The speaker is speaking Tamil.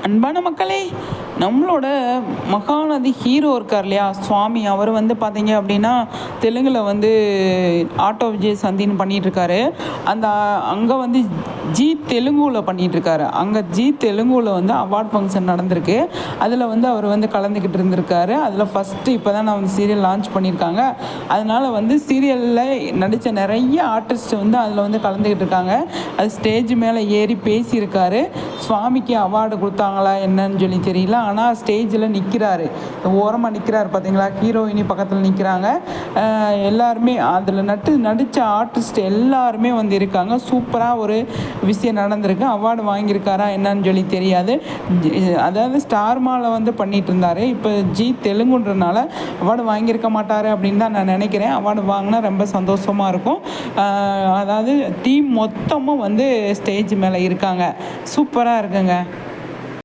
அன்பான மக்களே, நம்மளோட மகாநதி ஹீரோ இருக்கார் இல்லையா சுவாமி, அவர் வந்து பார்த்தீங்க அப்படின்னா தெலுங்கில் வந்து ஆட்டோ விஜய் சந்தின்னு பண்ணிகிட்ருக்காரு. அந்த அங்கே வந்து ஜி தெலுங்குவில் பண்ணிகிட்ருக்காரு. அங்கே ஜி தெலுங்குவில் வந்து அவார்ட் ஃபங்க்ஷன் நடந்திருக்கு. அதில் வந்து அவர் வந்து கலந்துக்கிட்டு இருந்திருக்காரு. அதில் ஃபஸ்ட்டு இப்போ தான் நான் வந்து சீரியல் லான்ச் பண்ணியிருக்காங்க. அதனால் வந்து சீரியலில் நடித்த நிறைய ஆர்டிஸ்ட் வந்து அதில் வந்து கலந்துக்கிட்டு இருக்காங்க. அது ஸ்டேஜ் மேலே ஏறி பேசியிருக்காரு. சுவாமிக்கு அவார்டு கொடுத்தாங்களா என்னன்னு சொல்லி தெரியல. ஆனால் ஸ்டேஜில் நிற்கிறாரு, ஓரமாக நிற்கிறாரு பார்த்தீங்களா, ஹீரோயினி பக்கத்தில் நிற்கிறாங்க. எல்லாருமே அதில் நடித்த ஆர்டிஸ்ட் எல்லாருமே வந்து இருக்காங்க. சூப்பராக ஒரு விஷயம் நடந்திருக்கு. அவார்டு வாங்கியிருக்காரா என்னன்னு சொல்லி தெரியாது. அதாவது ஸ்டார் மாலை வந்து பண்ணிகிட்டு இருந்தார். இப்போ ஜி தெலுங்குன்றனால அவார்டு வாங்கியிருக்க மாட்டார் அப்படின்னு தான் நான் நினைக்கிறேன். அவார்டு வாங்கினா ரொம்ப சந்தோஷமாக இருக்கும். அதாவது டீம் மொத்தமும் வந்து ஸ்டேஜ் மேலே இருக்காங்க. சூப்பராக இருக்குங்க.